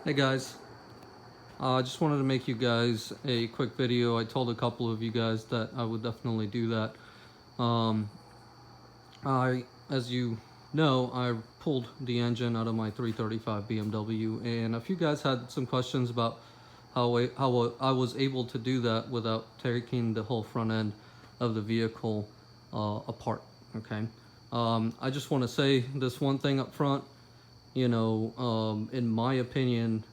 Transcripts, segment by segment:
Hey guys, I just wanted to make you guys a quick video. I told a couple of you guys that I would definitely do that. Um, as you know, I pulled the engine out of my 335 BMW, and a few guys had some questions about how I was able to do that without taking the whole front end of the vehicle apart. Okay, I just want to say this one thing up front. In my opinion,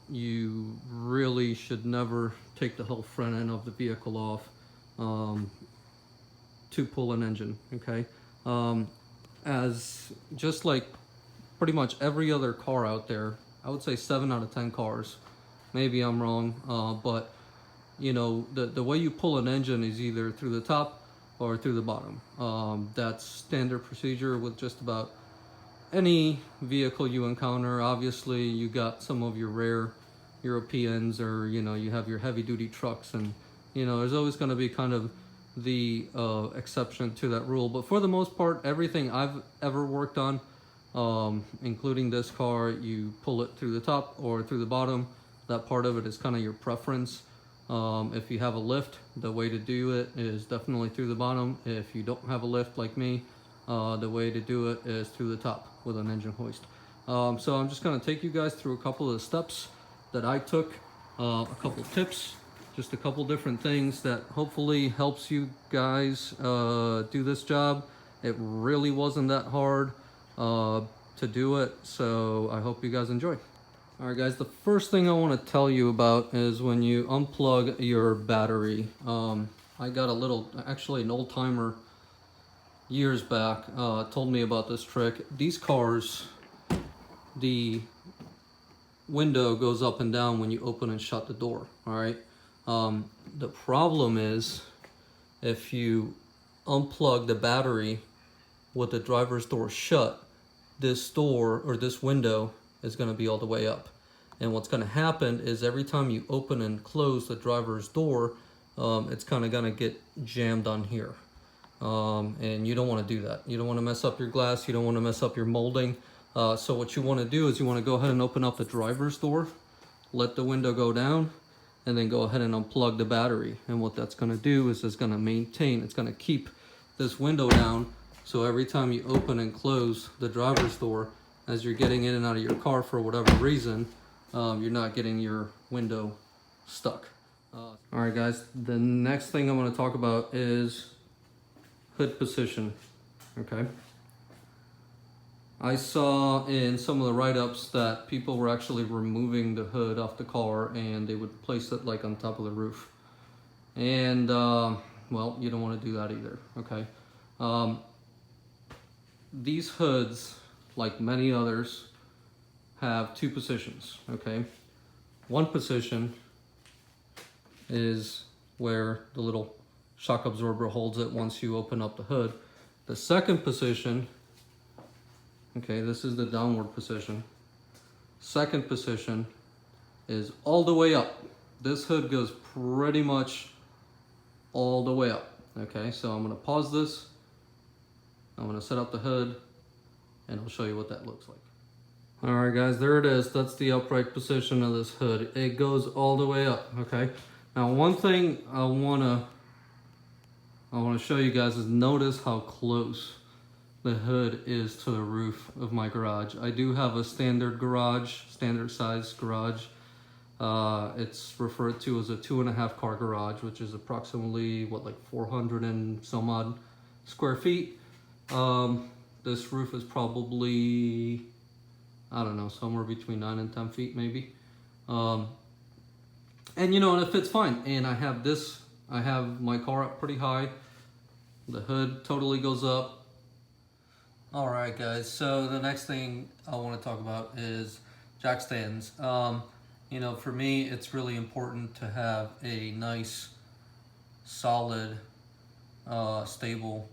you really should never take the whole front end of the vehicle off to pull an engine. Okay, as just like pretty much every other car out there, I would say 7 out of 10 cars. Maybe I'm wrong, but the way you pull an engine is either through the top or through the bottom. That's standard procedure with just about any vehicle you encounter. Obviously, you got some of your rare Europeans, or you have your heavy duty trucks, and there's always going to be kind of the exception to that rule. But for the most part, everything I've ever worked on, including this car, you pull it through the top or through the bottom. That part of it is kind of your preference. If you have a lift, the way to do it is definitely through the bottom. If you don't have a lift like me, the way to do it is through the top with an engine hoist. So I'm just going to take you guys through a couple of the steps that I took, a couple tips, just a couple different things that hopefully helps you guys do this job. It really wasn't that hard to do it, so I hope you guys enjoy. Alright guys, the first thing I want to tell you about is when you unplug your battery. I got actually an old timer years back told me about this trick. These cars, the window goes up and down when you open and shut the door. Alright, the problem is if you unplug the battery with the driver's door shut, this door or this window is going to be all the way up, and what's going to happen is every time you open and close the driver's door, it's kind of going to get jammed on here. And you don't want to do that. You don't want to mess up your glass. You don't want to mess up your molding. So what you want to do is you want to go ahead and open up the driver's door, let the window go down, and then go ahead and unplug the battery. And what that's going to do is it's going to keep this window down. So every time you open and close the driver's door, as you're getting in and out of your car for whatever reason, you're not getting your window stuck. All right guys, the next thing I'm going to talk about is hood position. Okay, I saw in some of the write-ups that people were actually removing the hood off the car and they would place it like on top of the roof, and well, you don't want to do that either. Okay, these hoods, like many others, have two positions. Okay, one position is where the little shock absorber holds it once you open up the hood. The second position, okay, this is the downward position. Second position is all the way up. This hood goes pretty much all the way up. Okay, so I'm going to pause this. I'm going to set up the hood and I'll show you what that looks like. Alright guys, there it is. That's the upright position of this hood. It goes all the way up. Okay, now one thing I want to show you guys is notice how close the hood is to the roof of my garage. I do have a standard size garage. It's referred to as a 2.5 car garage, which is approximately like 400 and some odd square feet. This roof is probably, I don't know, somewhere between 9 and 10 feet maybe. And and it fits fine. And I have my car up pretty high. The hood totally goes up. Alright guys, so the next thing I want to talk about is jack stands. For me, it's really important to have a nice, solid, stable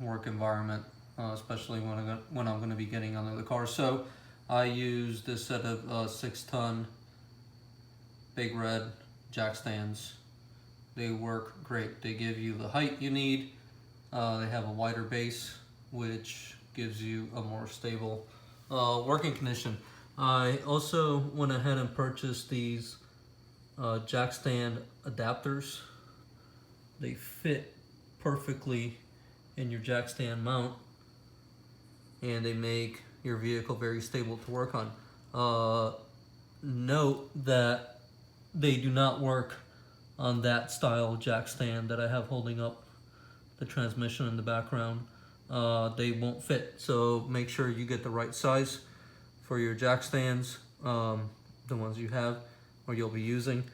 work environment, especially when I'm going to be getting under the car. So I use this set of 6-ton Big Red jack stands. They work great. They give you the height you need. They have a wider base, which gives you a more stable working condition. I also went ahead and purchased these jack stand adapters. They fit perfectly in your jack stand mount, and they make your vehicle very stable to work on. Note that they do not work on that style jack stand that I have holding up the transmission in the background. They won't fit, so make sure you get the right size for your jack stands, the ones you have or you'll be using.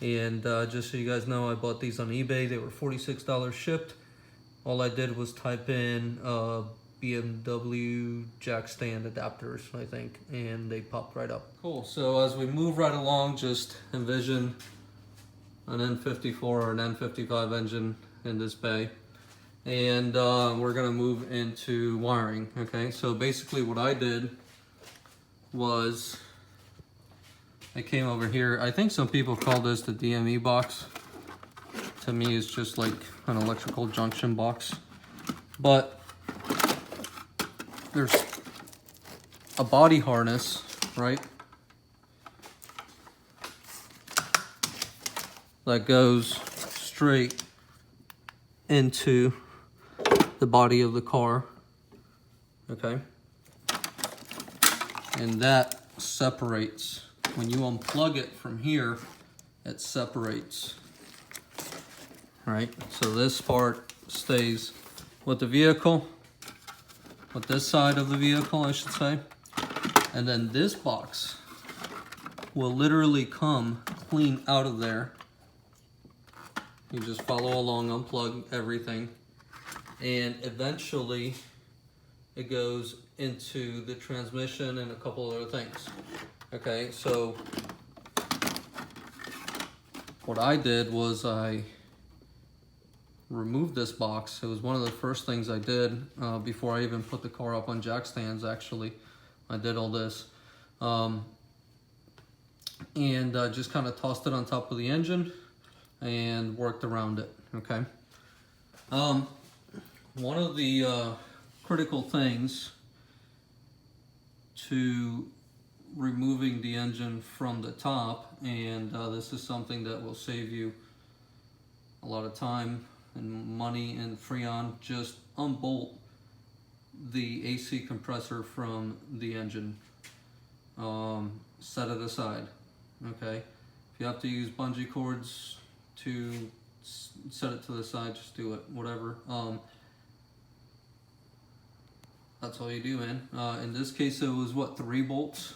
And just so you guys know, I bought these on eBay. They were $46 shipped. All I did was type in BMW jack stand adapters, I think, and they popped right up. Cool. So as we move right along, just envision an N54 or an N55 engine in this bay. And we're gonna move into wiring, okay? So basically what I did was I came over here. I think some people call this the DME box. To me, it's just like an electrical junction box. But there's a body harness, right? That goes straight into the body of the car, okay? And that separates. When you unplug it from here, it separates, right? So this part stays with the vehicle, with this side of the vehicle, I should say. And then this box will literally come clean out of there. You just follow along, unplug everything, and eventually it goes into the transmission and a couple other things. Okay, so what I did was I removed this box. It was one of the first things I did before I even put the car up on jack stands, actually. I did all this. And just kind of tossed it on top of the engine and worked around it, okay? One of the critical things to removing the engine from the top, and this is something that will save you a lot of time and money and Freon, just unbolt the AC compressor from the engine. Set it aside, okay? If you have to use bungee cords to set it to the side, just do it, whatever. That's all you do, man. In this case, it was what, 3 bolts,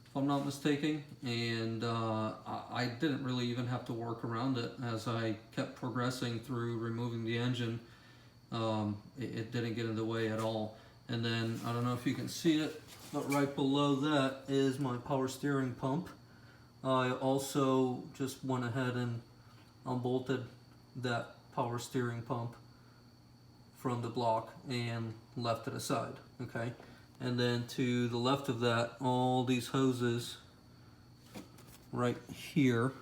if I'm not mistaken, and I didn't really even have to work around it. As I kept progressing through removing the engine, it didn't get in the way at all. And then, I don't know if you can see it, but right below that is my power steering pump. I also just went ahead and unbolted that power steering pump from the block and left it aside, okay? And then to the left of that, all these hoses right here,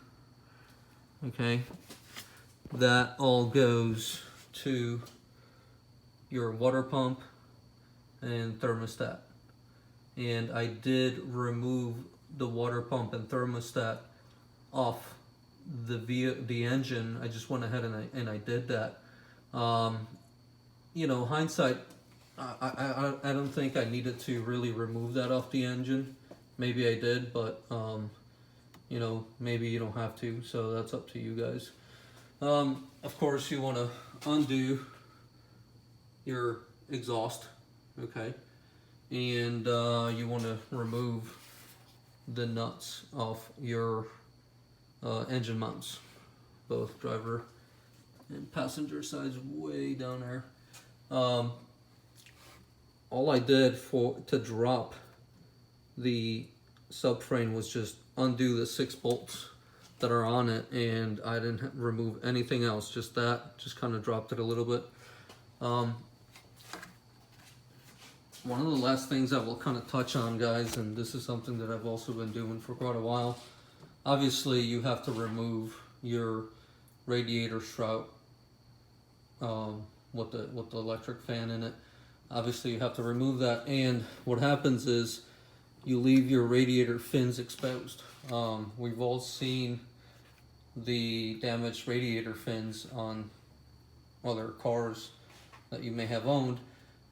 okay? That all goes to your water pump and thermostat. And I did remove the water pump and thermostat off the engine. I just went ahead and I did that. You know, hindsight, I don't think I needed to really remove that off the engine. Maybe I did, but you know, maybe you don't have to, so that's up to you guys. Of course, you want to undo your exhaust, okay? And you want to remove the nuts off your engine mounts, both driver and passenger sides, way down there. All I did to drop the subframe was just undo the 6 bolts that are on it, and I didn't remove anything else, just that, just kind of dropped it a little bit. One of the last things I will kind of touch on, guys, and this is something that I've also been doing for quite a while. Obviously, you have to remove your radiator shroud with the electric fan in it. Obviously, you have to remove that, and what happens is you leave your radiator fins exposed. We've all seen the damaged radiator fins on other cars that you may have owned,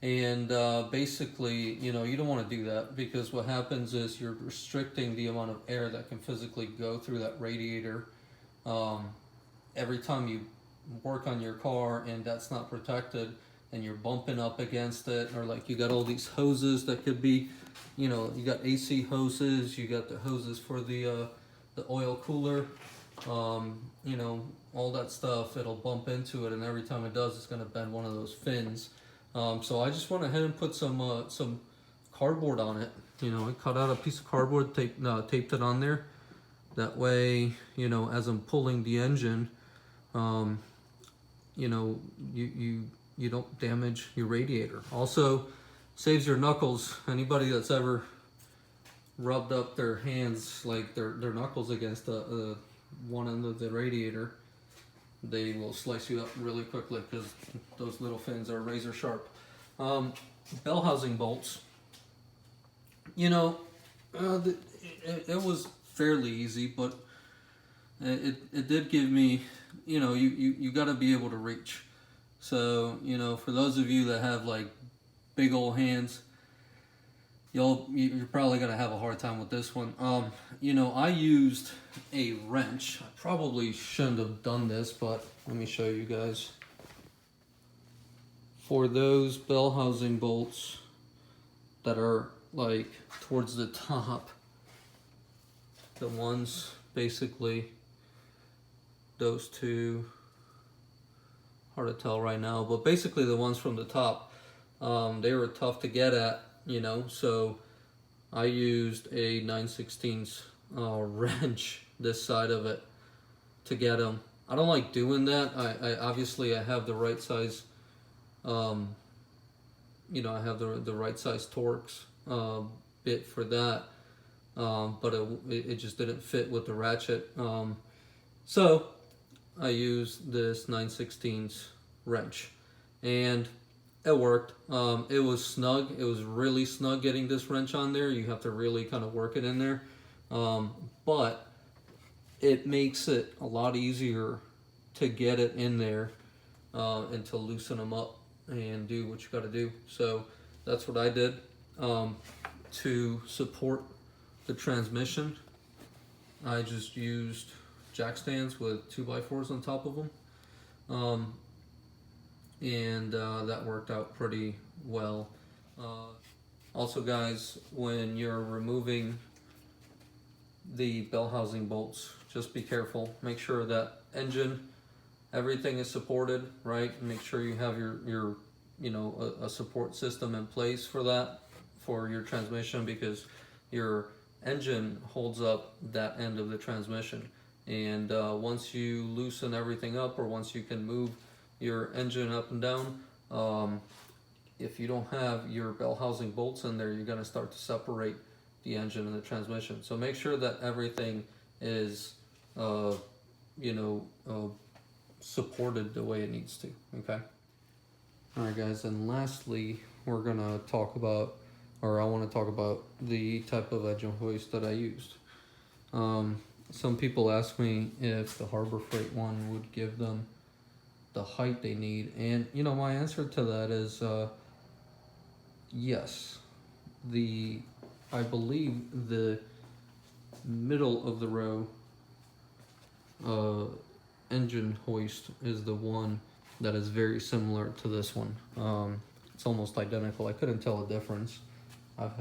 and basically, you know, you don't want to do that, because what happens is you're restricting the amount of air that can physically go through that radiator. Every time you work on your car and that's not protected, and you're bumping up against it, or like you got all these hoses that could be, you know, you got AC hoses, you got the hoses for the oil cooler, you know, all that stuff, it'll bump into it, and every time it does, it's going to bend one of those fins. So I just went ahead and put some cardboard on it. You know, I cut out a piece of cardboard, taped it on there. That way, you know, as I'm pulling the engine, you know, you don't damage your radiator. Also, saves your knuckles. Anybody that's ever rubbed up their hands, like their knuckles against the one end of the radiator, they will slice you up really quickly, because those little fins are razor sharp. Bell housing bolts. You know, it was fairly easy, but it did give me, you know, you got to be able to reach. So, you know, for those of you that have like big old hands, you're probably gonna have a hard time with this one. You know, I used a wrench. I probably shouldn't have done this, but let me show you guys. For those bell housing bolts that are like towards the top, the ones basically, those two, hard to tell right now, but basically the ones from the top, they were tough to get at, you know, so I used a 9/16 wrench, this side of it, to get them. I don't like doing that. I obviously I have the right size, you know, I have the right size Torx bit for that, but it just didn't fit with the ratchet. So I used this 9/16 wrench, and it worked. It was snug. It was really snug getting this wrench on there. You have to really kind of work it in there, but it makes it a lot easier to get it in there and to loosen them up and do what you got to do. So that's what I did. To support the transmission, I just used jack stands with 2x4s on top of them, and that worked out pretty well. Also, guys, when you're removing the bell housing bolts, just be careful. Make sure that engine, everything is supported, right? Make sure you have your you know, a support system in place for that, for your transmission, because your engine holds up that end of the transmission. And once you loosen everything up, or once you can move your engine up and down, if you don't have your bell housing bolts in there, you're going to start to separate the engine and the transmission. So make sure that everything is, you know, supported the way it needs to. Okay. All right, guys. And lastly, we're going to talk about, or I want to talk about the type of engine hoist that I used. Some people ask me if the Harbor Freight one would give them the height they need, and you know, my answer to that is yes. I believe the middle of the row engine hoist is the one that is very similar to this one. It's almost identical. I couldn't tell a difference. I've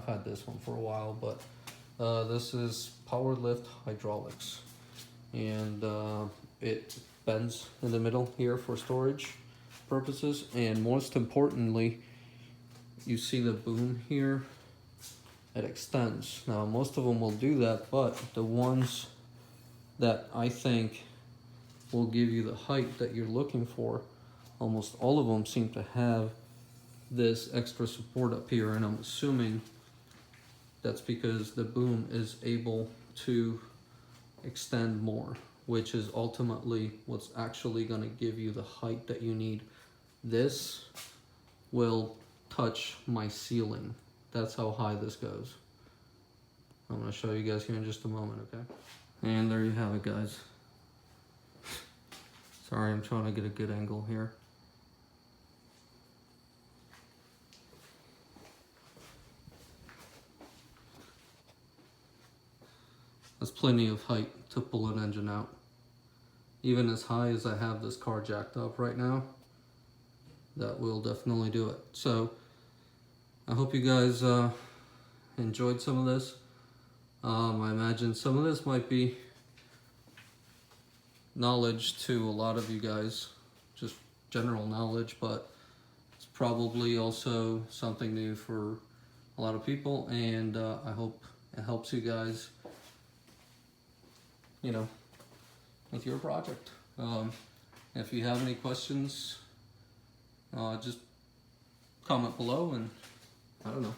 had this one for a while, but this is Power Lift Hydraulics, and it bends in the middle here for storage purposes, and most importantly, you see the boom here, it extends. Now most of them will do that, but the ones that I think will give you the height that you're looking for, almost all of them seem to have this extra support up here, and I'm assuming that's because the boom is able to extend more, which is ultimately what's actually going to give you the height that you need. This will touch my ceiling. That's how high this goes. I'm going to show you guys here in just a moment, okay? And there you have it, guys. Sorry, I'm trying to get a good angle here. That's plenty of height to pull an engine out. Even as high as I have this car jacked up right now, that will definitely do it. So I hope you guys enjoyed some of this. I imagine some of this might be knowledge to a lot of you guys, just general knowledge, but it's probably also something new for a lot of people, and I hope it helps you guys, you know, with your project. If you have any questions, just comment below and I don't know,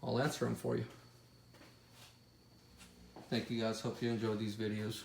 I'll answer them for you. Thank you guys, hope you enjoyed these videos.